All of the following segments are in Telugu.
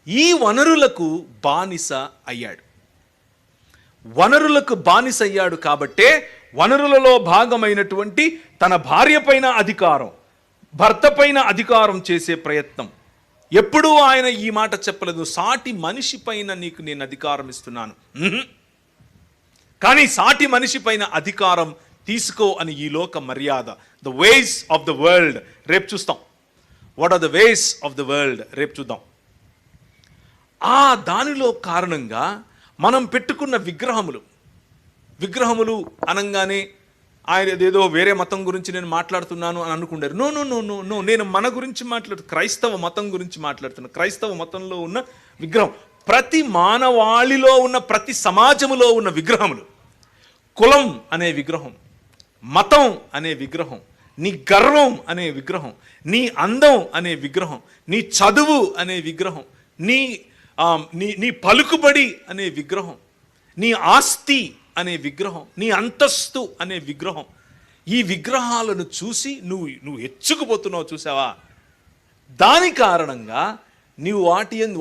ఈ వనరులకు బానిస అయ్యాడు. వనరులకు బానిస అయ్యాడు కాబట్టే వనరులలో భాగమైనటువంటి తన భార్య పైన అధికారం, భర్త పైన అధికారం చేసే ప్రయత్నం. ఎప్పుడూ ఆయన ఈ మాట చెప్పలేదు, సాటి మనిషి పైన నీకు నేను అధికారం ఇస్తున్నాను. కానీ సాటి మనిషి పైన అధికారం తీసుకో అని ఈ లోక మర్యాద. The ways of the world రేపు చూస్తాం. What are the ways of the world రేపు చూద్దాం. ఆ దానిలో కారణంగా మనం పెట్టుకున్న విగ్రహములు అనగానే ఆయన ఏదో వేరే మతం గురించి నేను మాట్లాడుతున్నాను అని అనుకుంటారు. No no no no no నేను మన గురించి క్రైస్తవ మతం గురించి మాట్లాడుతున్నాను. క్రైస్తవ మతంలో ఉన్న విగ్రహం, ప్రతి మానవాళిలో ఉన్న, ప్రతి సమాజములో ఉన్న విగ్రహములు, కులం అనే విగ్రహం, మతం అనే విగ్రహం, నీ గర్వం అనే విగ్రహం, నీ అందం అనే విగ్రహం, నీ చదువు అనే విగ్రహం, నీ పలుకుబడి అనే విగ్రహం, నీ ఆస్తి అనే విగ్రహం, నీ అంతస్తు అనే విగ్రహం. ఈ విగ్రహాలను చూసి నువ్వు హెచ్చుకుపోతున్నావు చూసావా? దాని కారణంగా నీవు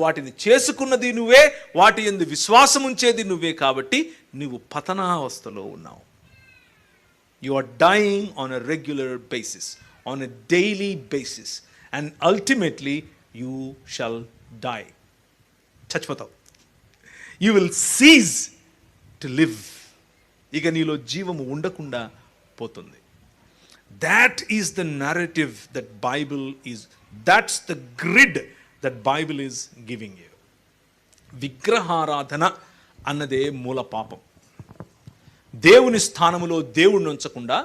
వాటిని చేసుకున్నది నువ్వే, వాటి యందు విశ్వాసం ఉంచేది నువ్వే. కాబట్టి నువ్వు పతనావస్థలో ఉన్నావు. You are dying on a regular basis, on a daily basis, and ultimately you shall die. చచ్చిపోతావు. You will cease to live. ఇక నీలో జీవము ఉండకుండా పోతుంది. That is the narrative that Bible is, that's the grid that Bible is giving you. విగ్రహారాధన అన్నదే మూల పాపం. దేవుని స్థానములో దేవుణ్ణి ఉంచకుండా,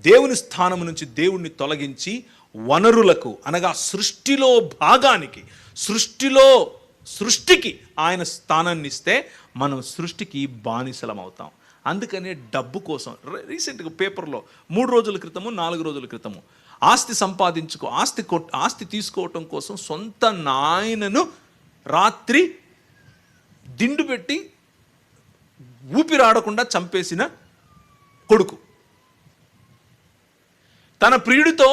దేవుని స్థానము నుంచి దేవుణ్ణి తొలగించి వనరులకు అనగా సృష్టిలో భాగానికి, సృష్టికి ఆయన స్థానాన్ని ఇస్తే మనం సృష్టికి బానిసలం అవుతాం. అందుకనే డబ్బు కోసం రీసెంట్గా పేపర్లో 3 రోజుల క్రితము 4 రోజుల క్రితము ఆస్తి తీసుకోవటం కోసం సొంత నాయనను రాత్రి దిండు పెట్టి ఊపిరాడకుండా చంపేసిన కొడుకు, తన ప్రియుడితో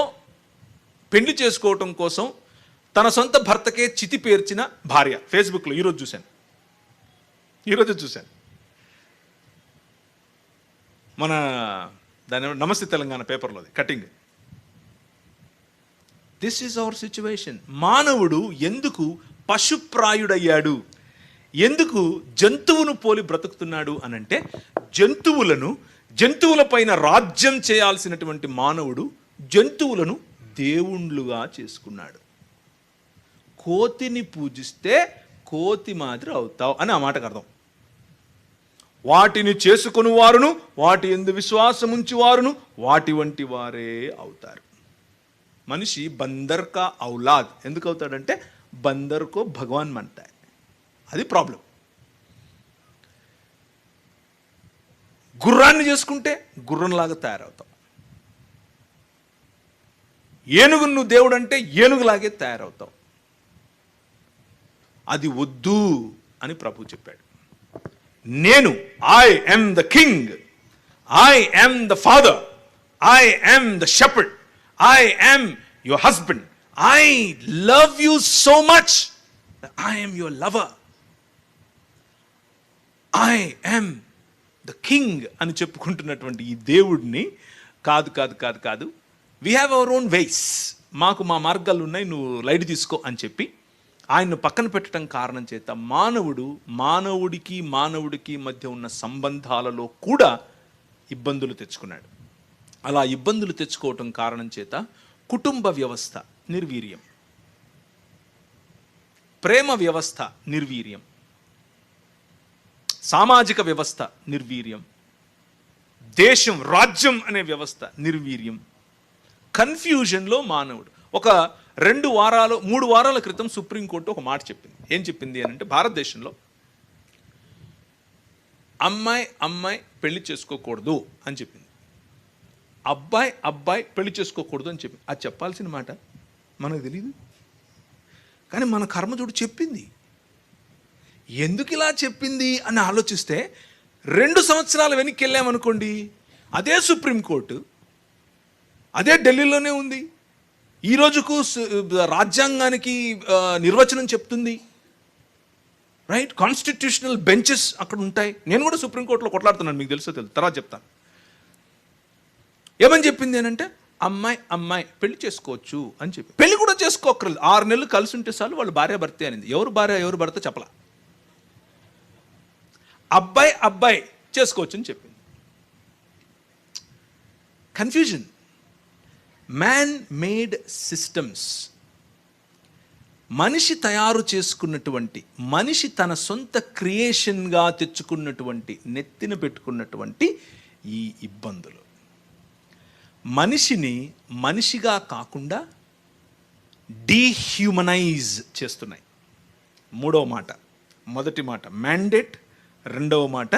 పెళ్లి చేసుకోవటం కోసం తన సొంత భర్తకే చితి పేర్చిన భార్య. ఫేస్బుక్లో ఈరోజు చూశాను. మన దాని నమస్తే తెలంగాణ పేపర్లోది cutting. This is our situation. మానవుడు ఎందుకు పశుప్రాయుడయ్యాడు, ఎందుకు జంతువును పోలి బ్రతుకుతున్నాడు అనంటే, జంతువుల పైన రాజ్యం చేయాల్సినటువంటి మానవుడు జంతువులను దేవుళ్ళుగా చేసుకున్నాడు. కోతిని పూజిస్తే కోతి మాదిరి అవుతావు అని ఆ మాటకు అర్థం. వాటిని చేసుకుని వారును, వాటి యందు విశ్వాసముంచి వారును వాటి వంటి వారే అవుతారు. మనిషి బందర్ కా ఔలాద్ ఎందుకు అవుతాడంటే, బందర్కో భగవాన్ మంటాయి. అది ప్రాబ్లం. గుర్రాన్ని చేసుకుంటే గుర్రంలాగా తయారవుతాం. ఏనుగును నువ్వు దేవుడు అంటే ఏనుగులాగే తయారవుతావు. అది వద్దు అని ప్రభు చెప్పాడు. నేను I am the king, I am the father, I am the shepherd, I am your husband, I love you so much that I am your lover, I am the king అని చెప్పుకుంటున్నటువంటి ఈ దేవుడిని కాదు we have our own ways, మాకు మా మార్గాలు ఉన్నాయి, నువ్వు లైట్ తీసుకో అని చెప్పి ఆయన్ను పక్కన పెట్టడం కారణం చేత మానవుడికి మధ్య ఉన్న సంబంధాలలో కూడా ఇబ్బందులు తెచ్చుకున్నాడు. అలా ఇబ్బందులు తెచ్చుకోవటం కారణం చేత కుటుంబ వ్యవస్థ నిర్వీర్యం, ప్రేమ వ్యవస్థ నిర్వీర్యం, సామాజిక వ్యవస్థ నిర్వీర్యం, దేశం రాజ్యం అనే వ్యవస్థ నిర్వీర్యం. కన్ఫ్యూజన్లో మానవుడు. ఒక 3 వారాల క్రితం సుప్రీంకోర్టు ఒక మాట చెప్పింది. ఏం చెప్పింది అని అంటే, భారతదేశంలో అమ్మాయి పెళ్లి చేసుకోకూడదు అని చెప్పింది, అబ్బాయి పెళ్లి చేసుకోకూడదు అని చెప్పింది. అది చెప్పాల్సిన మాట మనకు తెలియదు, కానీ మన కర్మజోడు చెప్పింది. ఎందుకు ఇలా చెప్పింది అని ఆలోచిస్తే 2 సంవత్సరాలు వెనక్కి వెళ్ళామనుకోండి, అదే సుప్రీంకోర్టు అదే ఢిల్లీలోనే ఉంది. ఈ రోజుకు రాజ్యాంగానికి నిర్వచనం చెప్తుంది. రైట్? కాన్స్టిట్యూషనల్ బెంచెస్ అక్కడ ఉంటాయి. నేను కూడా సుప్రీంకోర్టులో కొట్లాడుతున్నాను, మీకు తెలుసో తెలుసు, తర్వాత చెప్తాను. ఏమని చెప్పింది అంటే అమ్మాయి పెళ్లి చేసుకోవచ్చు అని చెప్పి. పెళ్లి కూడా చేసుకోకర్లేదు, 6 నెలలు కలిసి ఉంటే చాలు వాళ్ళు భార్య భర్తే అనింది. ఎవరు భార్య ఎవరు భర్త చెప్పలా. అబ్బాయి చేసుకోవచ్చు అని చెప్పింది. కన్ఫ్యూజన్. మ్యాన్ మేడ్ సిస్టమ్స్, మనిషి తయారు చేసుకున్నటువంటి, మనిషి తన సొంత క్రియేషన్గా తెచ్చుకున్నటువంటి, నెత్తిన పెట్టుకున్నటువంటి ఈ ఇబ్బందులు మనిషిని మనిషిగా కాకుండా డీహ్యూమనైజ్ చేస్తున్నాయి. మూడవ మాట, మొదటి మాట మ్యాండేట్, రెండవ మాట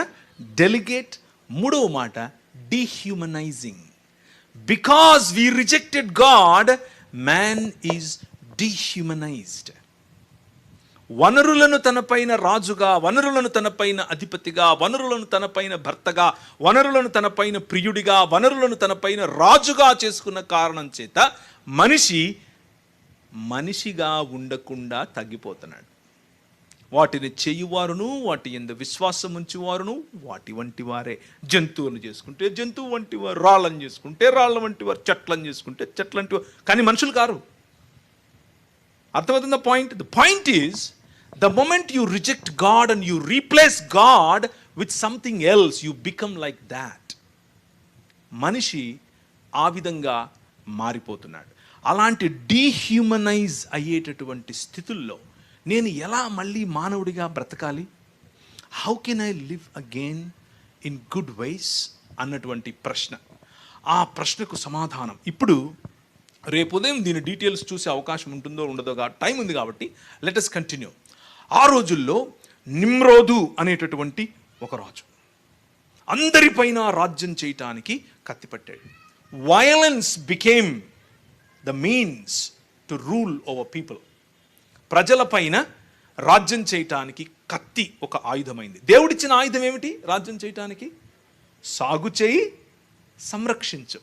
డెలిగేట్, మూడవ మాట dehumanising. Because we rejected God, man is dehumanised. వనరులను తనపైన రాజుగా, వనరులను తనపైన అధిపతిగా, వనరులను తనపైన భర్తగా, వనరులను తనపైన ప్రియుడిగా, వనరులను తనపైన రాజుగా చేసుకున్న కారణం చేత మనిషిగా ఉండకుండా తగ్గిపోతున్నాడు. వాటిని చేయువారును, వాటి యందు విశ్వాసం ఉంచువారును వాటి వంటి వారే. జంతువులను చేసుకుంటే జంతువు వంటి వారు, రాళ్ళని చేసుకుంటే రాళ్ళ వంటి వారు, చెట్లను చేసుకుంటే చెట్లంటి వారు, కానీ మనుషులు కారు. అర్థమవుతుంది point? The point is, the moment you reject God and you replace God with something else, you become like that. మనిషి ఆ విధంగా మారిపోతున్నాడు. అలాంటి డీహ్యూమనైజ్ అయ్యేటటువంటి స్థితుల్లో నేను ఎలా మళ్ళీ మానవుడిగా బ్రతకాలి? How can I live again in good wise అన్నటువంటి ప్రశ్న. ఆ ప్రశ్నకు సమాధానం ఇప్పుడు రేపు ఉదయం దీని డీటెయిల్స్ చూసే అవకాశం ఉంటుందో ఉండదో, టైం ఉంది కాబట్టి లెట్ us కంటిన్యూ. ఆ రోజుల్లో నిమ్రోదు అనేటటువంటి ఒక రాజు అందరిపైన రాజ్యం చేయటానికి కత్తిపట్టాడు. Violence became the means to rule over people. ప్రజలపైన రాజ్యం చేయటానికి కత్తి ఒక ఆయుధమైంది. దేవుడిచ్చిన ఆయుధం ఏమిటి రాజ్యం చేయటానికి? సాగు చేయి, సంరక్షించు.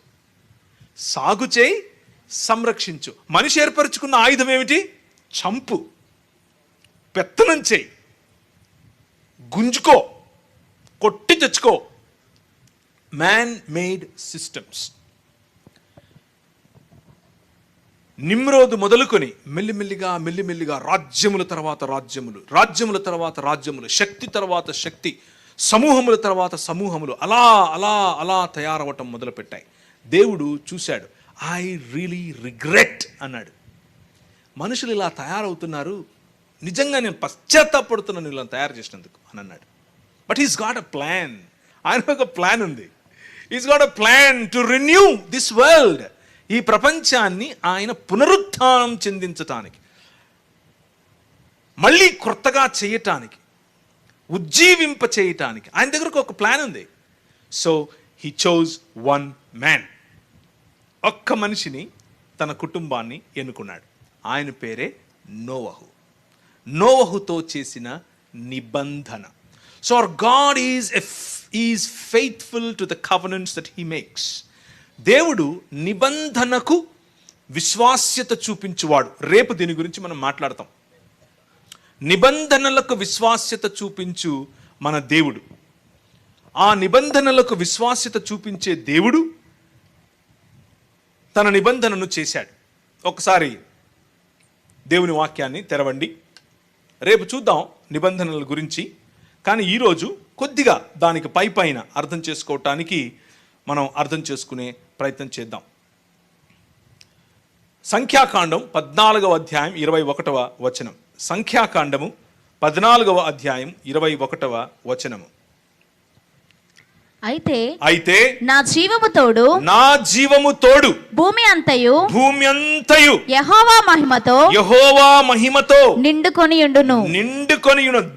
సాగు చేయి, సంరక్షించు. మనిషి ఏర్పరచుకున్న ఆయుధం ఏమిటి? చంపు, పెత్తనం చేయి, గుంజుకో, కొట్టి తెచ్చుకో. Man made systems. నిమ్రోదు మొదలుకొని మెల్లిమెల్లిగా రాజ్యముల తర్వాత రాజ్యముల తర్వాత రాజ్యములు, శక్తి తర్వాత శక్తి, సమూహముల తర్వాత సమూహములు అలా తయారవటం మొదలుపెట్టాయి. దేవుడు చూశాడు. ఐ రియలీ రిగ్రెట్ అన్నాడు. మనుషులు ఇలా తయారవుతున్నారు, నిజంగా నేను పశ్చాత్తాపడుతున్నాను ఇలా తయారు చేసినందుకు అని అన్నాడు. But he's got a plan. ఆయన ఒక ప్లాన్ ఉంది. He's got a plan to renew this world. ఈ ప్రపంచాన్ని ఆయన పునరుత్థానం చెందించటానికి, మళ్ళీ కొత్తగా చేయటానికి, ఉజ్జీవింప చేయటానికి ఆయన దగ్గరకు ఒక ప్లాన్ ఉంది. So he chose one man. ఒక్క మనిషిని, తన కుటుంబాన్ని ఎన్నుకున్నాడు. ఆయన పేరే నోవహు. నోవహుతో చేసిన నిబంధన. So our God is faithful to the covenants that he makes. దేవుడు నిబంధనకు విశ్వాస్యత చూపించువాడు. రేపు దీని గురించి మనం మాట్లాడతాం. నిబంధనలకు విశ్వాస్యత చూపించు మన దేవుడు. ఆ నిబంధనలకు విశ్వాస్యత చూపించే దేవుడు తన నిబంధనను చేశాడు. ఒకసారి దేవుని వాక్యాన్ని తెరవండి. రేపు చూద్దాం నిబంధనల గురించి. కానీ ఈరోజు కొద్దిగా దానికి పైన అర్థం చేసుకోవటానికి మనం అర్థం చేసుకునే ప్రయత్నం చేద్దాం. సంఖ్యాకాండం 14వ అధ్యాయం 21వ వచనం. సంఖ్యాకాండము 14వ అధ్యాయం 21వ వచనము. అయితే నా జీవము తోడు భూమి అంతయు యెహోవా మహిమతో నిండుకొని ఉండును.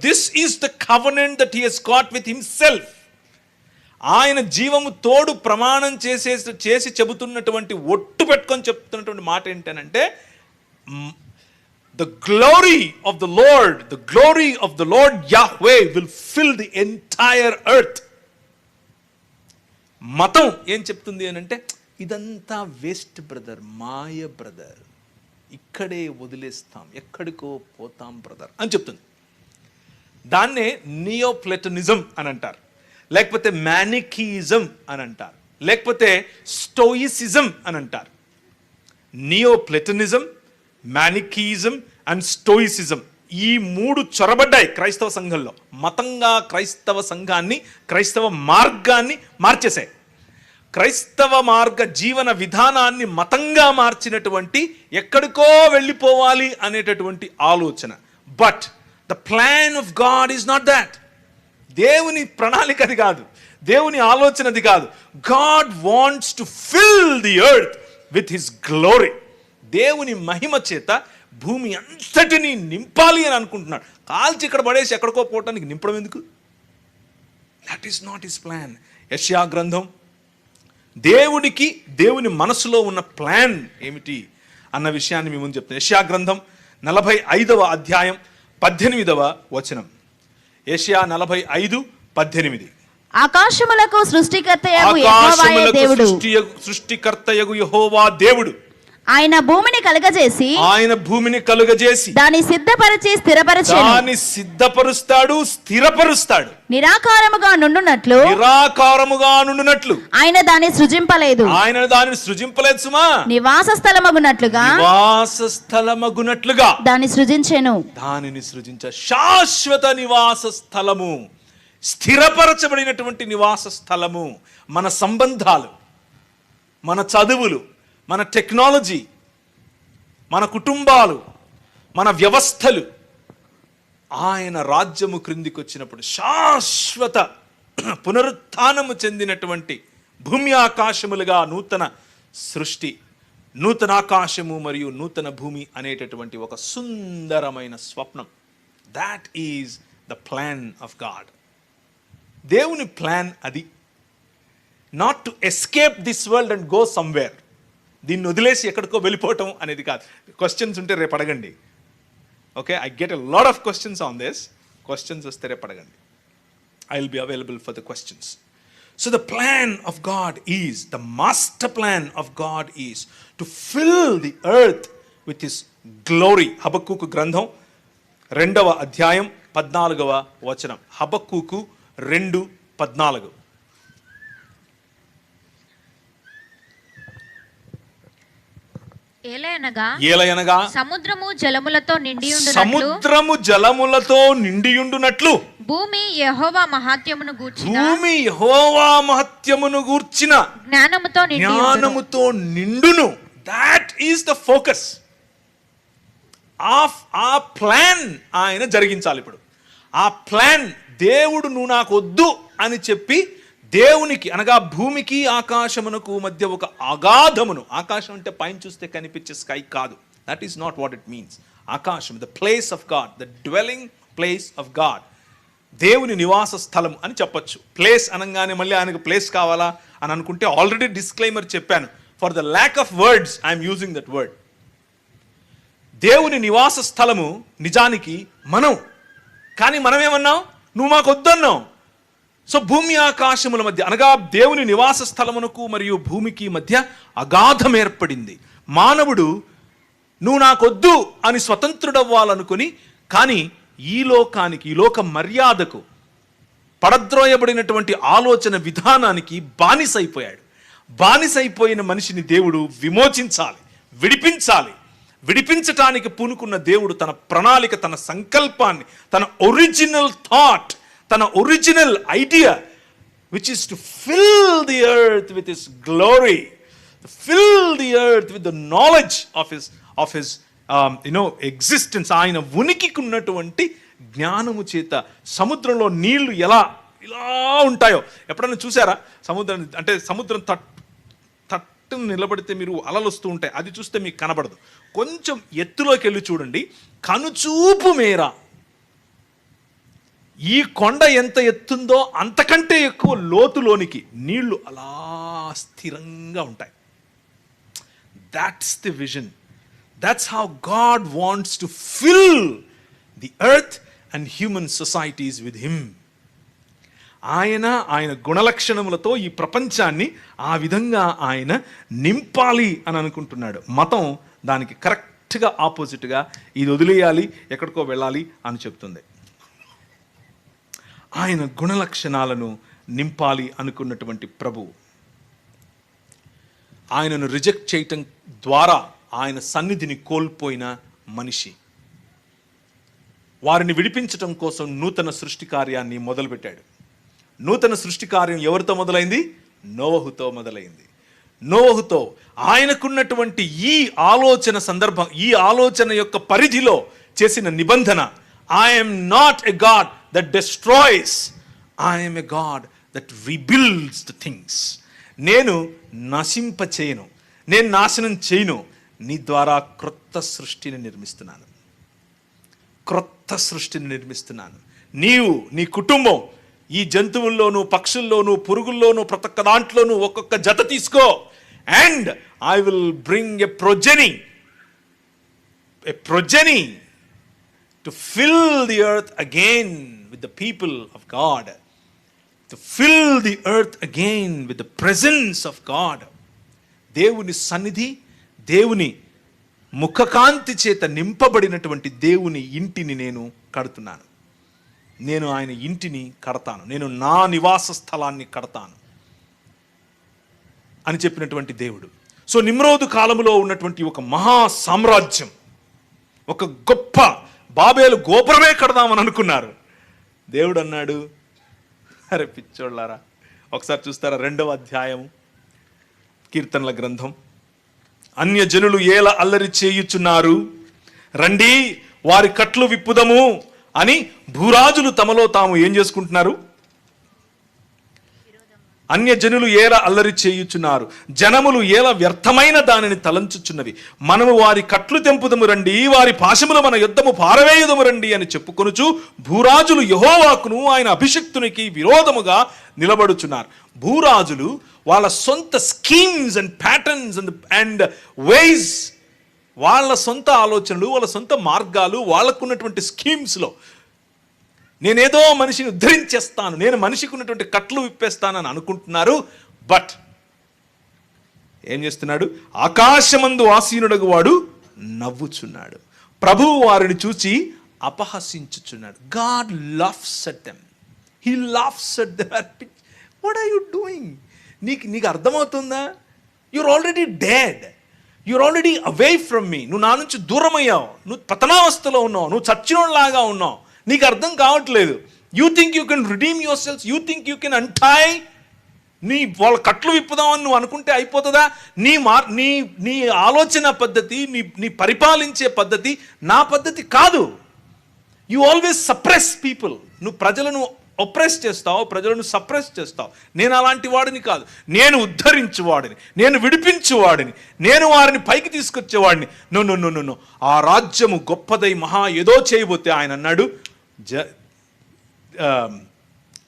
This is the covenant that he has got with himself. ఆయన జీవము తోడు ప్రమాణం చేసి చెబుతున్నటువంటి, ఒట్టు పెట్టుకొని చెప్తున్నటువంటి మాట ఏంటనంటే, the glory of the Lord Yahweh will fill the entire earth. మతం ఏం చెప్తుంది అని అంటే, ఇదంతా వేస్ట్ బ్రదర్, మాయ బ్రదర్, ఇక్కడే వదిలేస్తాం, ఎక్కడికో పోతాం బ్రదర్ అని చెప్తుంది. దాన్నే నియోప్లెటనిజం అని అంటారు, లేకపోతే మ్యానికీయిజం అని అంటారు, లేకపోతే స్టోయిసిజం అని అంటారు. నియోప్లెటనిజం, మ్యానికీయిజం అండ్ స్టోయిసిజం, ఈ మూడు చొరబడ్డాయి క్రైస్తవ సంఘంలో. మతంగా క్రైస్తవ సంఘాన్ని, క్రైస్తవ మార్గాన్ని మార్చేశాయి. క్రైస్తవ మార్గ జీవన విధానాన్ని మతంగా మార్చినటువంటి, ఎక్కడికో వెళ్ళిపోవాలి అనేటటువంటి ఆలోచన. But the plan of God is not that. దేవుని ప్రణాళిక అది కాదు, దేవుని ఆలోచన అది కాదు. God wants to fill the earth with his glory. దేవుని మహిమ చేత భూమి అంతటిని నింపాలి అని అనుకుంటున్నాడు. కాల్చి ఇక్కడ పడేసి ఎక్కడికో పోవటానికి నింపడం ఎందుకు? That is not his plan. యెషయా గ్రంథం దేవుని మనసులో ఉన్న ప్లాన్ ఏమిటి అన్న విషయాన్ని మీ ముందు చెప్తాను. యెషయా గ్రంథం 45వ అధ్యాయం 18వ వచనం. యెషయా 45:18. ఆకాశములకు సృష్టికర్తయగు యెహోవా దేవుడు ఆయన భూమిని కలుగజేసి దాన్ని సిద్ధపరుస్తాడు, స్థిరపరుస్తాడు. నిరాకారముగా నుండునట్లు ఆయన దాన్ని సృజింపలేదు సుమా. నివాస స్థలమగునట్లుగా దాన్ని సృజించెను. దానిని శాశ్వత నివాస స్థలము, స్థిరపరచబడినటువంటి నివాస స్థలము. మన సంబంధాలు, మన చదువులు, మన టెక్నాలజీ, మన కుటుంబాలు, మన వ్యవస్థలు ఆయన రాజ్యము క్రిందికి వచ్చినప్పుడు శాశ్వత పునరుత్థానము చెందినటువంటి భూమి ఆకాశములుగా నూతన సృష్టి, నూతన ఆకాశము మరియు నూతన భూమి అనేటటువంటి ఒక సుందరమైన స్వప్నం. That is the plan of God. దేవుని ప్లాన్ అది. Not to escape this world and go somewhere. దీన్ని వదిలేసి ఎక్కడికో వెళ్ళిపోవటం అనేది కాదు. క్వశ్చన్స్ ఉంటే రేపు అడగండి. Okay, I get a lot of questions on this. Questions వస్తే రేపు అడగండి. I will be available for the questions. So the plan of God is, the master plan of God is to fill the earth with his glory. హబక్కూకు గ్రంథం 2వ అధ్యాయం 14వ వచనం. హబక్కూకు 2:14. ఏలయనగా సముద్రము జలములతో నిండియుండునట్లు భూమి యెహోవా మహత్యమును గూర్చిన జ్ఞానముతో నిండును. That is the focus of ఆ ప్లాన్. ఆయన జరిగించాలి. ఇప్పుడు ఆ ప్లాన్, దేవుడు నువ్వు నాకు వద్దు అని చెప్పి దేవునికి అనగా భూమికి ఆకాశమునకు మధ్య ఒక అగాధమును, ఆకాశం అంటే పైన చూస్తే కనిపించే స్కై కాదు, that is not what it means. ఆకాశం, the place of God, the dwelling place of God, దేవుని నివాస స్థలం అని చెప్పొచ్చు. ప్లేస్ అనగానే మళ్ళీ ఆయనకు ప్లేస్ కావాలా అని అనుకుంటే ఆల్రెడీ డిస్క్లైమర్ చెప్పాను. For the lack of words I'm using that word. దేవుని నివాస స్థలము నిజానికి మనం, కానీ మనం ఏమన్నాం? నువ్వు మాకు వద్దన్నావు. సో భూమి ఆకాశముల మధ్య అనగా దేవుని నివాస స్థలమునకు మరియు భూమికి మధ్య అగాధం ఏర్పడింది. మానవుడు నువ్వు నాకొద్దు అని స్వతంత్రుడవ్వాలనుకుని, కానీ ఈ లోకానికి, ఈ లోక మర్యాదకు, పడద్రోయబడినటువంటి ఆలోచన విధానానికి బానిసైపోయాడు. బానిసైపోయిన మనిషిని దేవుడు విమోచించాలి, విడిపించాలి. విడిపించటానికి పూనుకున్న దేవుడు తన ప్రణాళిక, తన సంకల్పాన్ని, తన ఒరిజినల్ థాట్, తన original idea, which is to fill the earth with his glory, fill the earth with the knowledge of his existence. ఆయన ఉనికికి ఉన్నటువంటి జ్ఞానము చేత సముద్రంలో నీళ్లు ఇలా ఉంటాయో ఎప్పుడన్నా చూసారా? సముద్రం అంటే సముద్రం తట్టును నిలబడితే మీరు అలలు వస్తూ ఉంటాయి, అది చూస్తే మీకు కనబడదు. కొంచెం ఎత్తులోకి వెళ్ళి చూడండి, కనుచూపు మేర ఈ కొండ ఎంత ఎత్తుందో అంతకంటే ఎక్కువ లోతులోనికి నీళ్లు అలా స్థిరంగా ఉంటాయి. That's the vision. That's how God wants to fill the earth and human societies with him. ఆయన గుణలక్షణములతో ఈ ప్రపంచాన్ని ఆ విధంగా ఆయన నింపాలి అని అనుకుంటున్నాడు. మతం దానికి కరెక్ట్గా ఆపోజిట్గా ఇది వదిలేయాలి, ఎక్కడికో వెళ్ళాలి అని చెప్తుంది. ఆయన గుణలక్షణాలను నింపాలి అనుకున్నటువంటి ప్రభువు ఆయనను రిజెక్ట్ చేయటం ద్వారా ఆయన సన్నిధిని కోల్పోయిన మనిషి. వారిని విడిపించటం కోసం నూతన సృష్టి కార్యాన్ని మొదలుపెట్టాడు. నూతన సృష్టి కార్యం ఎవరితో మొదలైంది? నోవహుతో మొదలైంది. నోవహుతో ఆయనకున్నటువంటి ఈ ఆలోచన సందర్భం, ఈ ఆలోచన యొక్క పరిధిలో చేసిన నిబంధన, I'm not a God that destroys, I'm a God that rebuilds the things. నేను నశింపచేయను, నేను నాశనం చేయను, నీ ద్వారా క్రొత్త సృష్టిని నిర్మిస్తున్నాను, క్రొత్త సృష్టిని నిర్మిస్తున్నాను. నీవు, నీ కుటుంబం, ఈ జంతువుల్లోనూ పక్షుల్లోనూ పురుగుల్లోనూ ప్రతి ఒక్క దాంట్లోనూ ఒక్కొక్క జత తీసుకో, and I will bring a progeny to fill the earth again with the people of God, to fill the earth again with the presence of God. దేవుని సన్నిధి, దేవుని ముఖకాంతి చేత నింపబడినటువంటి దేవుని ఇంటిని నేను కడుతున్నాను. నేను ఆయన ఇంటిని కడతాను, నేను నా నివాస స్థలాన్ని కడతాను అని చెప్పినటువంటి దేవుడు. సో నిమ్రోదు కాలంలో ఉన్నటువంటి ఒక మహా సామ్రాజ్యం, ఒక గొప్ప బాబేలు గోపురమే కడదామని అనుకున్నారు. దేవుడు అన్నాడు, అరే పిచ్చోళ్ళారా, ఒకసారి చూస్తారా 2వ అధ్యాయము కీర్తనల గ్రంథం. అన్యజనులు ఏల అల్లరి చేయుచున్నారు, రండి వారి కట్లు విప్పుదము అని భూరాజులు తమలో తాము ఏం చేసుకుంటున్నారు? అన్యజనులు ఏల అల్లరి చేయుచున్నారు, జనములు ఏల వ్యర్థమైన దానిని తలంచుచున్నవి. మనము వారి కట్లు తెంపుదము రండి, వారి పాశములు మన యుద్ధము పారవేయుదము రండి అని చెప్పుకొనుచు భూరాజులు యెహోవాకును ఆయన అభిషిక్తునికి విరోధముగా నిలబడుచున్నారు. భూరాజులు వాళ్ళ సొంత స్కీమ్స్ అండ్ ప్యాటర్న్స్ అండ్ వేస్, వాళ్ళ సొంత ఆలోచనలు, వాళ్ళ సొంత మార్గాలు, వాళ్ళకున్నటువంటి స్కీమ్స్లో నేనేదో మనిషిని ఉద్ధరించేస్తాను, నేను మనిషికి ఉన్నటువంటి కట్లు విప్పేస్తానని అనుకుంటున్నారు. బట్ ఏం చేస్తున్నాడు? ఆకాశమందు ఆసీనుడగు వాడు నవ్వుచున్నాడు, ప్రభువు వారిని చూచి అపహసించుచున్నాడు. God laughs at them, he laughs at them. What are you doing? నీకు అర్థమవుతుందా? You're already dead, you're already away from me. నువ్వు నా నుంచి దూరం అయ్యావు, నువ్వు పతనావస్థలో ఉన్నావు, నువ్వు చచ్చినోళ్ళలాగా ఉన్నావు. నీకు అర్థం కావట్లేదు. You think you can redeem your self, you think you can అంటై. వాళ్ళ కట్లు విప్పుదామని నువ్వు అనుకుంటే అయిపోతుందా? నీ ఆలోచన పద్ధతి, నీ పరిపాలించే పద్ధతి నా పద్ధతి కాదు. You always suppress people. నువ్వు ప్రజలను ఒప్రెస్ చేస్తావు, ప్రజలను సప్రెస్ చేస్తావు. నేను అలాంటి వాడిని కాదు, నేను ఉద్ధరించువాడిని, నేను విడిపించువాడిని, నేను వారిని పైకి తీసుకొచ్చేవాడిని. No no no no no ఆ రాజ్యము గొప్పదై మహా ఏదో చేయబోతే ఆయన అన్నాడు,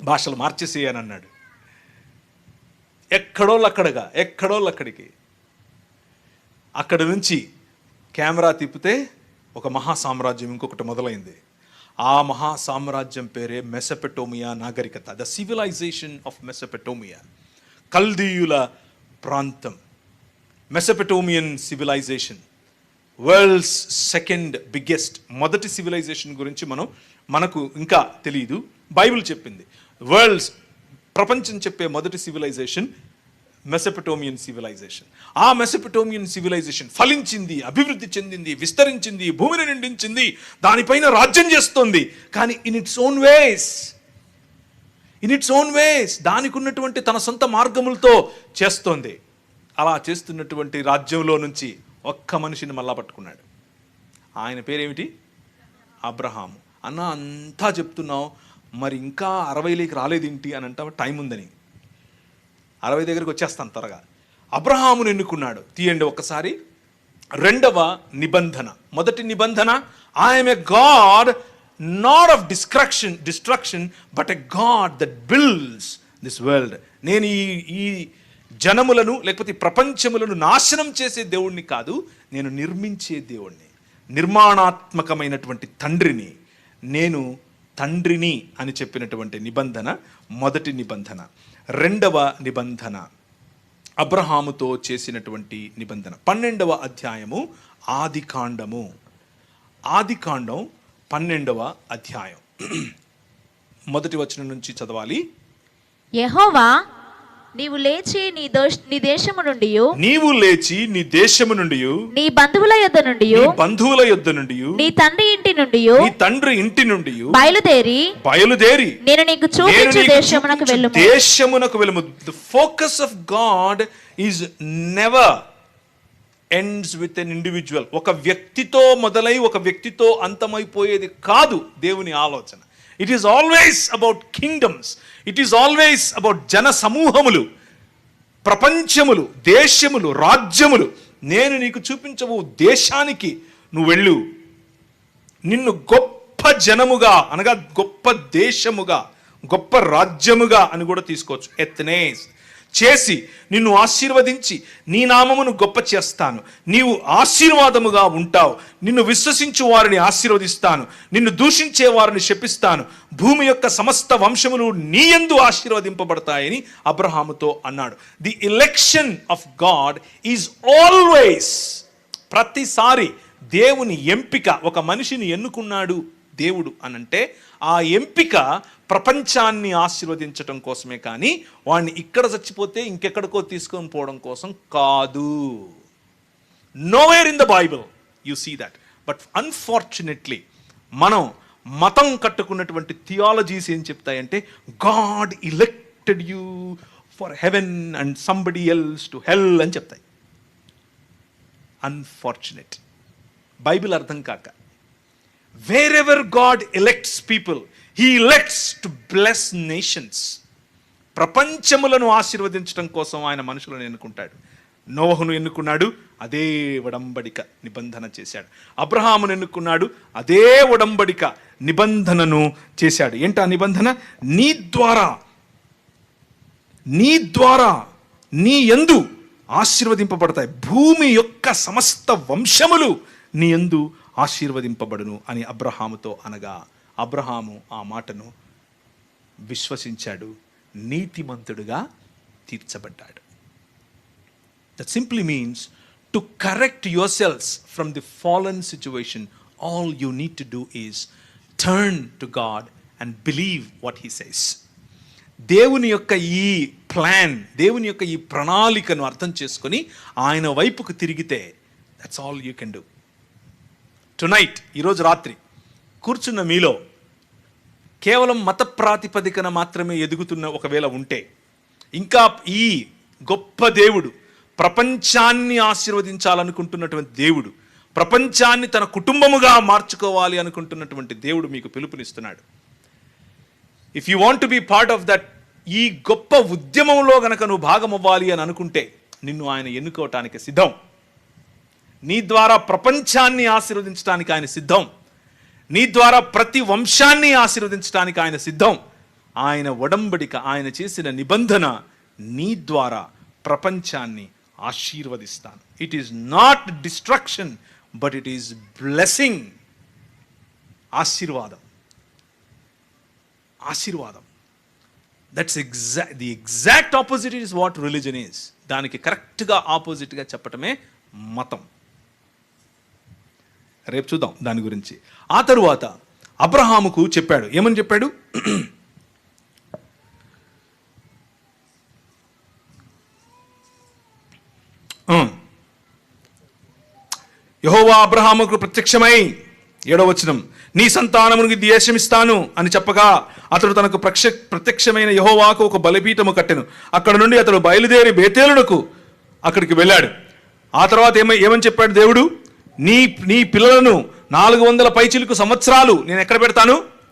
భాషలు మార్చేసేయని అన్నాడు. ఎక్కడోళ్ళక్కడికి అక్కడి నుంచి కెమెరా తిప్పితే ఒక మహా సామ్రాజ్యం ఇంకొకటి మొదలైంది. ఆ మహా సామ్రాజ్యం పేరే మెసపెటోమియా నాగరికత, ద సివిలైజేషన్ ఆఫ్ మెసపెటోమియా, కల్దీయుల ప్రాంతం. మెసపెటోమియన్ సివిలైజేషన్ వరల్డ్స్ సెకండ్ బిగ్గెస్ట్. మొదటి సివిలైజేషన్ గురించి మనకు ఇంకా తెలియదు, బైబిల్ చెప్పింది. ప్రపంచం చెప్పే మొదటి సివిలైజేషన్ మెసపెటోమియన్ సివిలైజేషన్. ఆ మెసపెటోమియన్ సివిలైజేషన్ ఫలించింది, అభివృద్ధి చెందింది, విస్తరించింది, భూమిని నిండించింది, దానిపైన రాజ్యం చేస్తోంది. కానీ ఇన్ ఇట్స్ ఓన్ వేస్ దానికి ఉన్నటువంటి తన సొంత మార్గములతో చేస్తోంది. అలా చేస్తున్నటువంటి రాజ్యంలో నుంచి ఒక్క మనిషిని మళ్ళా పట్టుకున్నాడు. ఆయన పేరేమిటి? అబ్రహాము. అన్న అంతా చెప్తున్నావు, మరి ఇంకా 60 రాలేదేంటి అని అంటావు? టైం ఉందని 60 దగ్గరికి వచ్చేస్తాను త్వరగా. అబ్రహామును ఎన్నుకున్నాడు. తీయండి ఒక్కసారి 2వ నిబంధన. మొదటి నిబంధన, I'm a God not of destruction but a God that builds this world. నేను ఈ జనములను లేకపోతే ప్రపంచములను నాశనం చేసే దేవుణ్ణి కాదు, నేను నిర్మించే దేవుణ్ణి, నిర్మాణాత్మకమైనటువంటి తండ్రిని. నేను తండ్రిని అని చెప్పినటువంటి నిబంధన మొదటి నిబంధన. 2వ నిబంధన అబ్రహాముతో చేసినటువంటి నిబంధన. 12వ అధ్యాయము ఆదికాండం 12వ అధ్యాయం మొదటి వచనం నుంచి చదవాలి. యెహోవా నీవు లేచి నీ దేశము నుండి నీవు లేచి నీ దేశము నుండి నీ బంధువుల యొద్ద నుండి బంధువుల యొద్ద నుండి నీ తండ్రి ఇంటి నుండి నీ తండ్రి ఇంటి నుండి బయలుదేరి నేను నీకు చూపించు దేశమునకు వెళ్ళుము. దేశమునకు వెళ్ళుము. The focus of God is never ends with an individual. ఒక వ్యక్తితో మొదలై ఒక వ్యక్తితో అంతమైపోయేది కాదు దేవుని ఆలోచన. It is always about kingdoms. It is always about జన సమూహములు, ప్రపంచములు, దేశములు, రాజ్యములు. నేను నీకు చూపించవు దేశానికి నువ్వు వెళ్ళు. నిన్ను గొప్ప జనముగా అనగా గొప్ప దేశముగా, గొప్ప రాజ్యముగా అని కూడా తీసుకోవచ్చు. ఎత్నేస్ చేసి నిన్ను ఆశీర్వదించి నీ నామమును గొప్ప చేస్తాను. నీవు ఆశీర్వాదముగా ఉంటావు. నిన్ను విశ్వసించు వారిని ఆశీర్వదిస్తాను. నిన్ను దూషించే వారిని శపిస్తాను. భూమి యొక్క సమస్త వంశములు నీ యందు ఆశీర్వదింపబడతాయని అబ్రహాముతో అన్నాడు. The election of God is always, ప్రతిసారి దేవుని ఎంపిక, ఒక మనిషిని ఎన్నుకున్నాడు దేవుడు అనంటే ఆ ఎంపిక ప్రపంచాన్ని ఆశీర్వదించటం కోసమే, కానీ వాడిని ఇక్కడ చచ్చిపోతే ఇంకెక్కడికో తీసుకొని పోవడం కోసం కాదు. Nowhere in the Bible you see that. But unfortunately మనం మతం కట్టుకున్నటువంటి థియాలజీస్ ఏం చెప్తాయంటే God elected you for heaven and somebody else to hell అని చెప్తాయి. అన్ఫార్చునేట్. బైబిల్ అర్థం కాక wherever God elects people, he elects to bless nations. ప్రపంచములను ఆశీర్వదించడం కోసం ఆయన మనుషులను ఎన్నుకుంటాడు. నోవహును ఎన్నుకున్నాడు, అదే ఒడంబడిక నిబంధన చేశాడు. అబ్రహామును ఎన్నుకున్నాడు, అదే ఒడంబడిక నిబంధనను చేశాడు. ఏంటా నిబంధన? నీ ద్వారా నీ యందు ఆశీర్వదింపబడతాయి. భూమి యొక్క సమస్త వంశములు నీ యందు ఆశీర్వదింపబడును అని అబ్రహాముతో అనగా అబ్రహాము ఆ మాటను విశ్వసించాడు, నీతిమంతుడుగా తీర్చబడ్డాడు. That simply means to correct yourselves from the fallen situation, all you need to do is turn to God and believe what he says. దేవుని యొక్క ఈ ప్లాన్, దేవుని యొక్క ఈ ప్రణాళికను అర్థం చేసుకొని ఆయన వైపుకు తిరిగితే that's all you can do. Tonight, ఈరోజు రాత్రి కూర్చున్న మీలో కేవలం మత ప్రాతిపదికన మాత్రమే ఎదుగుతున్న ఒకవేళ ఉంటే, ఇంకా ఈ గొప్ప దేవుడు, ప్రపంచాన్ని ఆశీర్వదించాలనుకుంటున్నటువంటి దేవుడు, ప్రపంచాన్ని తన కుటుంబముగా మార్చుకోవాలి అనుకుంటున్నటువంటి దేవుడు మీకు పిలుపునిస్తున్నాడు. If you want to be part of that, ఈ గొప్ప ఉద్యమంలో గనక నువ్వు భాగం అవ్వాలి అని అనుకుంటే నిన్ను ఆయన ఎన్నుకోవటానికి సిద్ధం. నీ ద్వారా ప్రపంచాన్ని ఆశీర్వదించడానికి ఆయన సిద్ధం. నీ ద్వారా ప్రతి వంశాన్ని ఆశీర్వదించడానికి ఆయన సిద్ధం. ఆయన ఒడంబడిక, ఆయన చేసిన నిబంధన, నీ ద్వారా ప్రపంచాన్ని ఆశీర్వదిస్తాను. It is not destruction, but it is blessing. ఆశీర్వాదం. That's the exact opposite is what religion is. దానికి కరెక్ట్గా ఆపోజిట్గా చెప్పటమే మతం. రేపు చూద్దాం దాని గురించి. ఆ తరువాత అబ్రహాముకు చెప్పాడు. ఏమని చెప్పాడు? యెహోవా అబ్రహాముకు ప్రత్యక్షమై 7వ వచనం, నీ సంతానమునికి దేశమిస్తాను అని చెప్పగా అతడు తనకు ప్రత్యక్షమైన యెహోవాకు ఒక బలిపీఠము కట్టెను. అక్కడ నుండి అతడు బయలుదేరి బేతేలునకు అక్కడికి వెళ్ళాడు. ఆ తర్వాత ఏమని చెప్పాడు దేవుడు? నీ పిల్లలను 400 పైచిలుకు సంవత్సరాలు నేను ఎక్కడ పెడతాను?